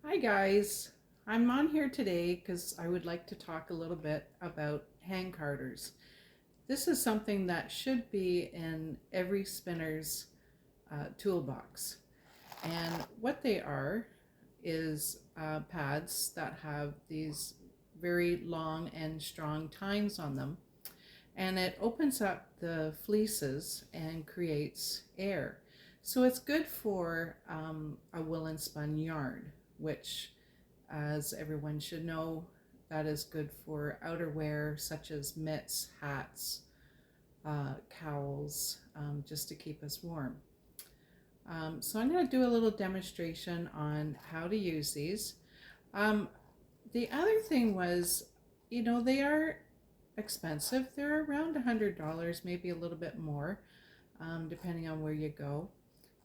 Hi guys, I'm on here today because I would like to talk a little bit about hand carders. This is something that should be in every spinner's toolbox. And what they are is pads that have these very long and strong tines on them. And it opens up the fleeces and creates air. So it's good for a woolen spun yarn, which, as everyone should know, that is good for outerwear such as mitts, hats, cowls, just to keep us warm. So I'm going to do a little demonstration on how to use these. The other thing was, they are expensive. They're around $100, maybe a little bit more, depending on where you go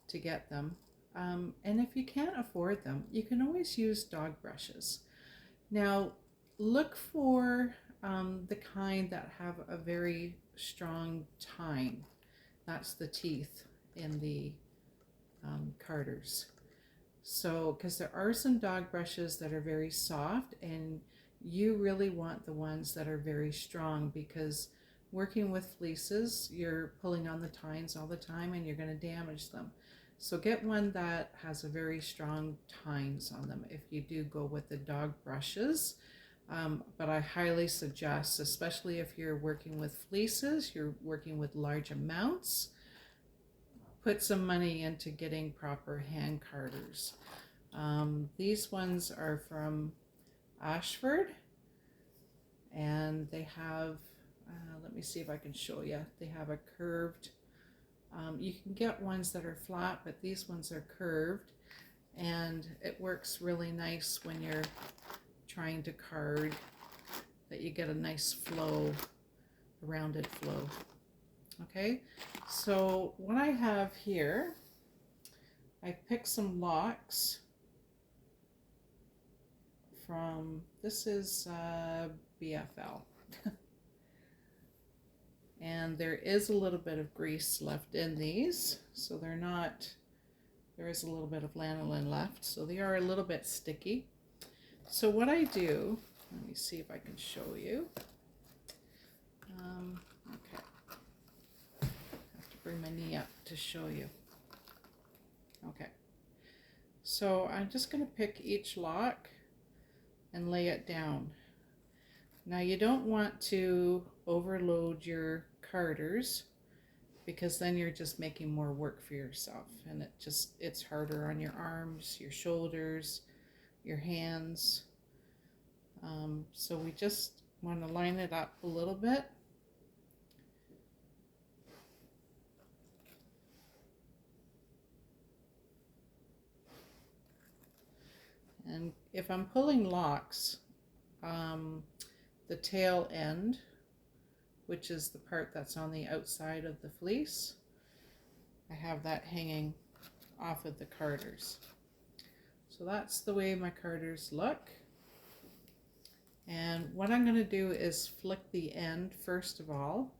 to get them. And if you can't afford them, you can always use dog brushes. Now, look for the kind that have a very strong tine. That's the teeth in the carders. So, because there are some dog brushes that are very soft, and you really want the ones that are very strong, because working with fleeces, you're pulling on the tines all the time and you're going to damage them. So get one that has a very strong tines on them if you do go with the dog brushes. But I highly suggest, especially if you're working with fleeces, you're working with large amounts, put some money into getting proper hand carders. These ones are from Ashford, and they have, let me see if I can show you, they have a curved, you can get ones that are flat, but these ones are curved, and it works really nice when you're trying to card, that you get a nice flow, a rounded flow. Okay, so what I have here, I picked some locks from, this is BFL. And there is a little bit of grease left in these, so they're not, there is a little bit of lanolin left, so they are a little bit sticky. So what I do, let me see if I can show you. Okay, I have to bring my knee up to show you. Okay, so I'm just going to pick each lock and lay it down. Now you don't want to overload your carders, because then you're just making more work for yourself, and it's harder on your arms, your shoulders, your hands. So we just want to line it up a little bit. And if I'm pulling locks, the tail end, which is the part that's on the outside of the fleece, I have that hanging off of the carders. So that's the way my carders look. And what I'm going to do is flick the end first of all,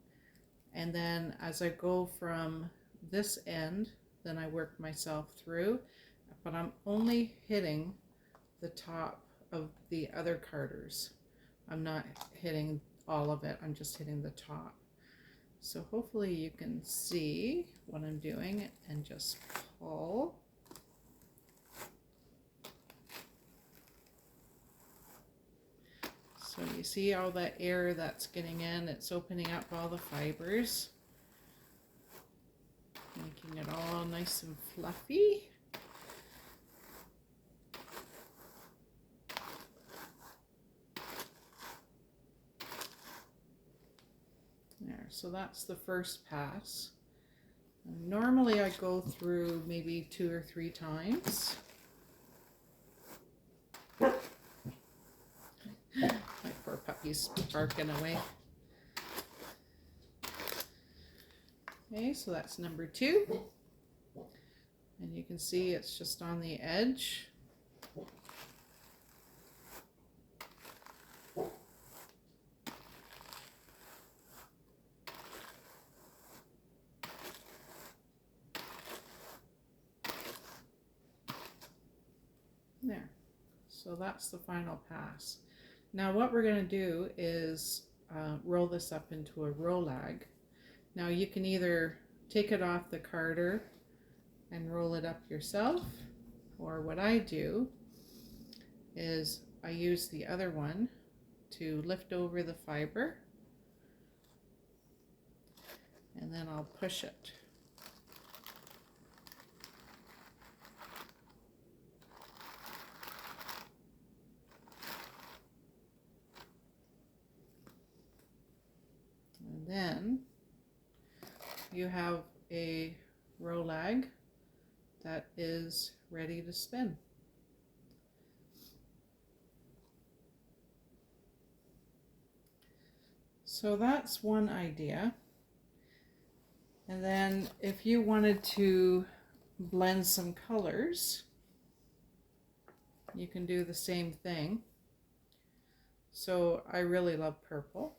and then as I go from this end, then I work myself through, but I'm only hitting the top of the other carders. I'm not hitting all of it, I'm just hitting the top. So hopefully you can see what I'm doing, and just pull. So you see all that air that's getting in, it's opening up all the fibers, making it all nice and fluffy. There, so that's the first pass. And normally I go through maybe 2 or 3 times. My poor puppy's barking away. Okay, so that's number 2. And you can see it's just on the edge. There. So that's the final pass. Now what we're going to do is roll this up into a rolag. Now you can either take it off the carder and roll it up yourself, or what I do is I use the other one to lift over the fiber, and then I'll push it. And then you have a rolag that is ready to spin. So that's one idea. And then if you wanted to blend some colors, you can do the same thing. So I really love purple.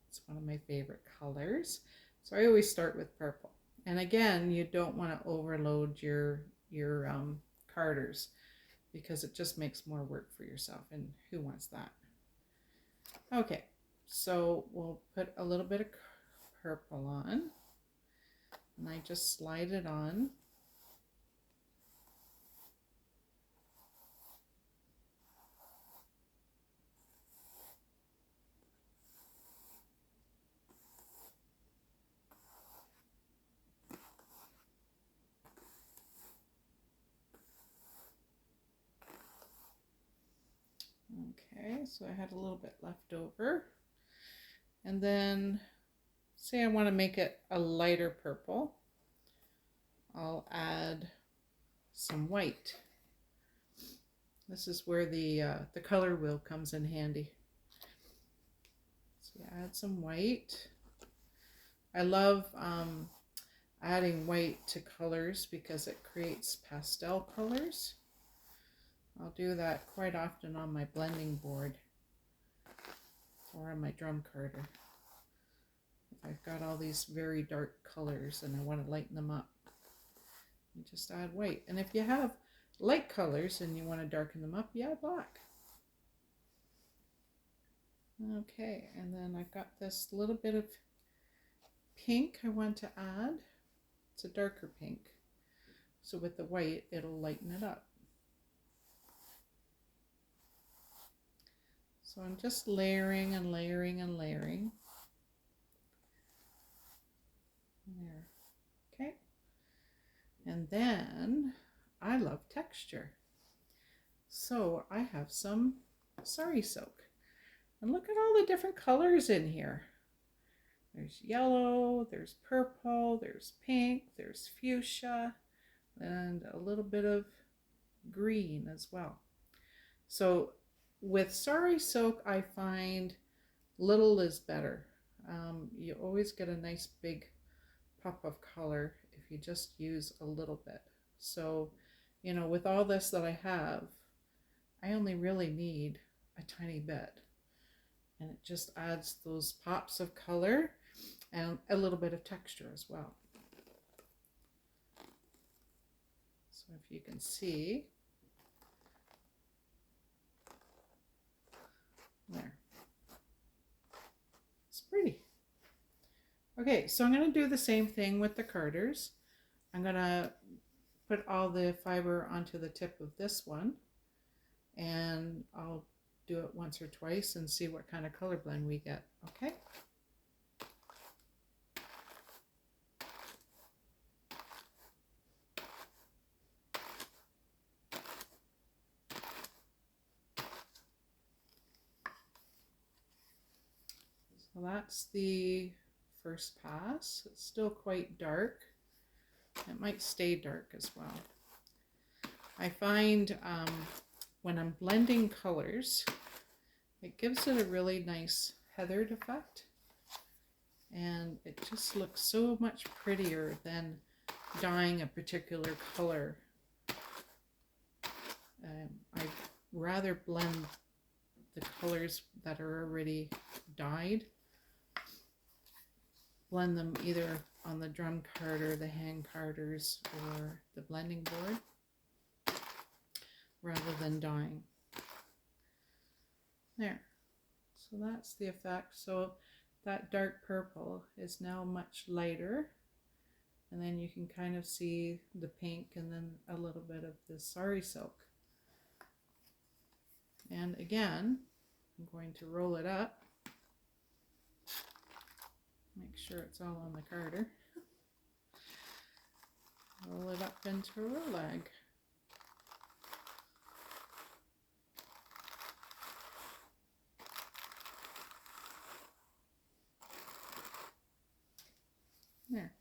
It's one of my favorite colors. So I always start with purple. And again, you don't want to overload your carders, because it just makes more work for yourself, and who wants that? Okay, so we'll put a little bit of purple on, and I just slide it on. Okay, so I had a little bit left over. And then say I want to make it a lighter purple, I'll add some white. This is where the color wheel comes in handy. So you add some white. I love adding white to colors because it creates pastel colors. I'll do that quite often on my blending board or on my drum carder. If I've got all these very dark colors and I want to lighten them up, you just add white. And if you have light colors and you want to darken them up, you add black. Okay, and then I've got this little bit of pink I want to add. It's a darker pink. So with the white, it'll lighten it up. So I'm just layering and layering and layering. There. Okay. And then I love texture. So I have some sari silk. And look at all the different colors in here. There's yellow, there's purple, there's pink, there's fuchsia, and a little bit of green as well. So with sari silk, I find little is better. You always get a nice big pop of color if you just use a little bit. So, you know, with all this that I have, I only really need a tiny bit. And it just adds those pops of color and a little bit of texture as well. So if you can see, there. It's pretty. Okay, so I'm going to do the same thing with the carders. I'm going to put all the fiber onto the tip of this one, and I'll do it once or twice and see what kind of color blend we get. Okay. So that's the first pass. It's still quite dark. It might stay dark as well. I find when I'm blending colors, it gives it a really nice heathered effect, and it just looks so much prettier than dyeing a particular color. I'd rather blend the colors that are already dyed, blend them either on the drum carder, the hand carders, or the blending board, rather than dyeing. There. So that's the effect. So that dark purple is now much lighter. And then you can kind of see the pink and then a little bit of the sari silk. And again, I'm going to roll it up. Make sure it's all on the garter. Roll it up into a leg. There.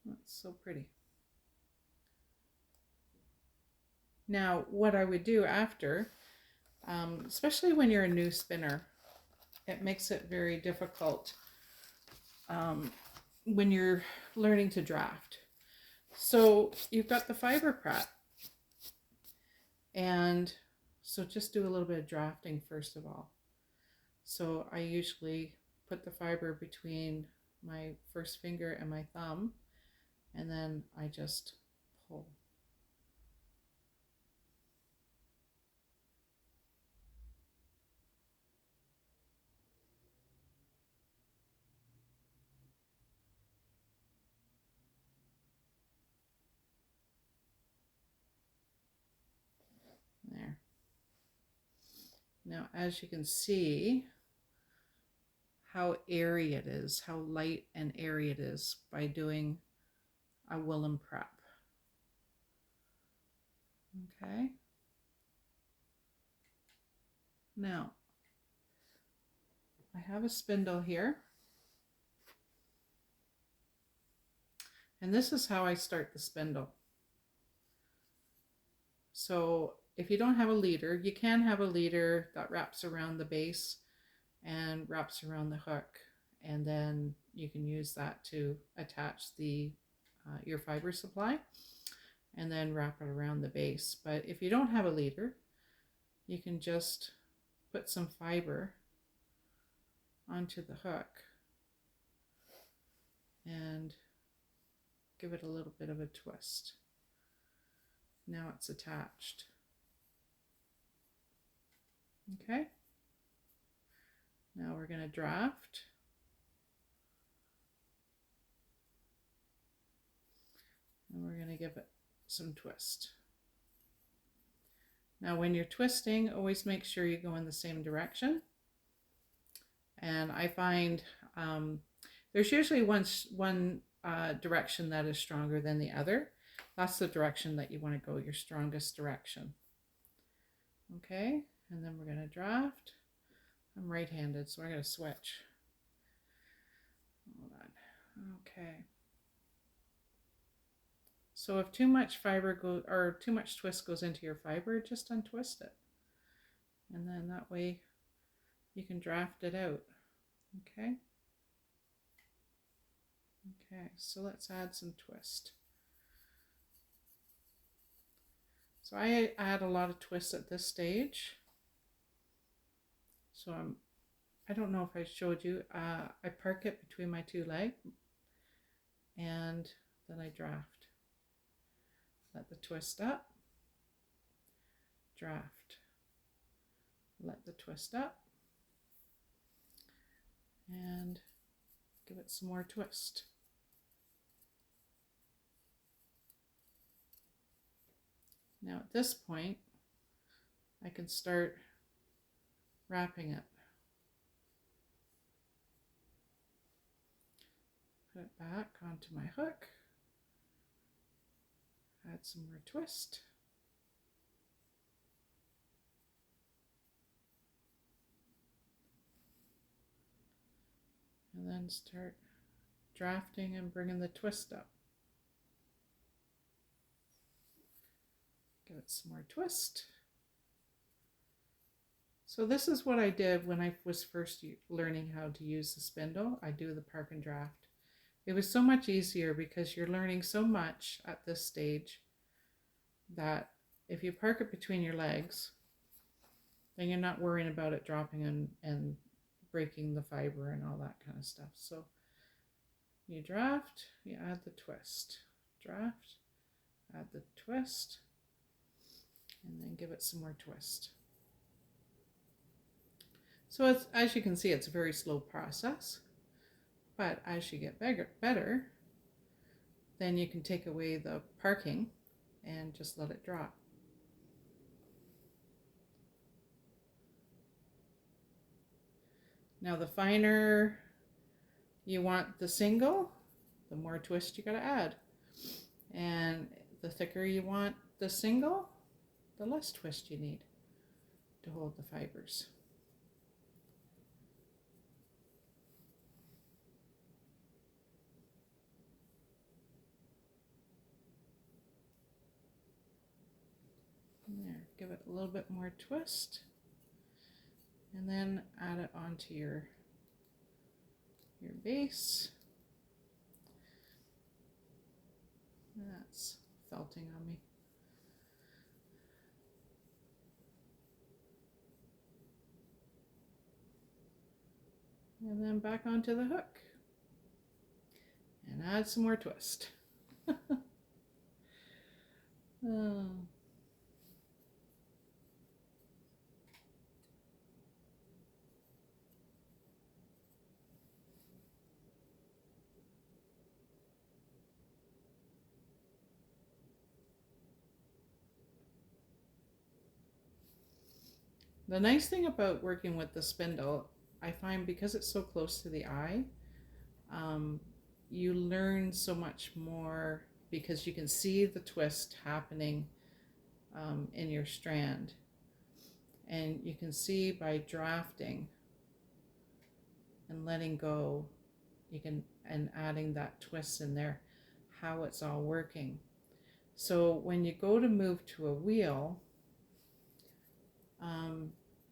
That's so pretty. Now, what I would do after, especially when you're a new spinner, it makes it very difficult when you're learning to draft. So you've got the fiber prep, and so just do a little bit of drafting first of all. So I usually put the fiber between my first finger and my thumb, and then I just pull. There. Now, as you can see, how airy it is, how light and airy it is by doing a woolen prep. Okay. Now, I have a spindle here. And this is how I start the spindle. So if you don't have a leader, you can have a leader that wraps around the base and wraps around the hook, and then you can use that to attach the your fiber supply and then wrap it around the base. But if you don't have a leader, you can just put some fiber onto the hook and give it a little bit of a twist. Now it's attached. Okay. Now we're going to draft. And we're going to give it some twist. Now when you're twisting, always make sure you go in the same direction. And I find there's usually one direction that is stronger than the other. That's the direction that you want to go, your strongest direction. Okay, and then we're going to draft. I'm right-handed, so I'm going to switch. Hold on. Okay. So if too much fiber goes, or too much twist goes into your fiber, just untwist it. And then that way you can draft it out. Okay. Okay, so let's add some twist. So I add a lot of twist at this stage. So I don't know if I showed you, I park it between my two legs and then I draft. Let the twist up, draft, let the twist up, and give it some more twist. Now at this point, I can start wrapping it. Put it back onto my hook. Add some more twist. And then start drafting and bringing the twist up. Give it some more twist. So this is what I did when I was first learning how to use the spindle. I do the park and draft. It was so much easier because you're learning so much at this stage that if you park it between your legs, then you're not worrying about it dropping and breaking the fiber and all that kind of stuff. So you draft, you add the twist. Draft, add the twist. and then give it some more twist. So it's, as you can see, it's a very slow process, but as you get better, then you can take away the parking and just let it drop. Now the finer you want the single, the more twist you gotta add. And the thicker you want the single, the less twist you need to hold the fibers. There, give it a little bit more twist, and then add it onto your base. That's felting on me. And then back onto the hook. And add some more twist. Oh. The nice thing about working with the spindle, I find because it's so close to the eye, you learn so much more because you can see the twist happening in your strand. And you can see by drafting and letting go, and adding that twist in there, how it's all working. So when you go to move to a wheel,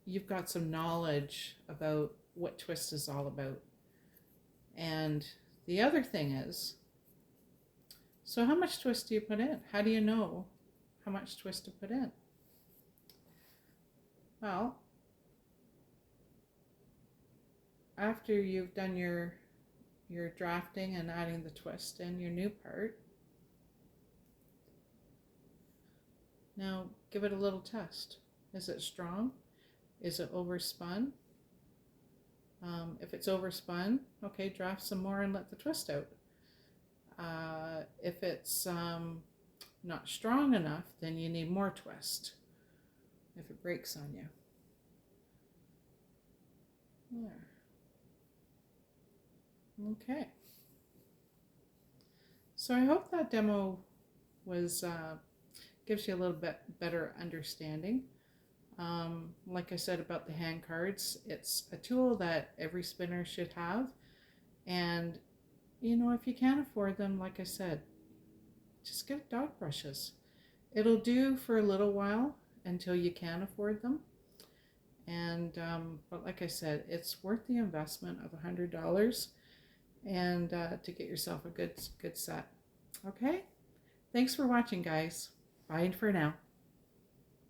you've got some knowledge about what twist is all about. And the other thing is, so how much twist do you put in? How do you know how much twist to put in? Well, after you've done your drafting and adding the twist in your new part, now give it a little test. Is it strong? Is it overspun? If it's overspun, okay, draft some more and let the twist out. If it's not strong enough, then you need more twist if it breaks on you. There. Okay. So I hope that demo was gives you a little bit better understanding. Like I said about the hand cards, it's a tool that every spinner should have. And, you know, if you can't afford them, like I said, just get dog brushes. It'll do for a little while until you can afford them. And, but like I said, it's worth the investment of $100 and to get yourself a good set. Okay? Thanks for watching, guys. Bye for now.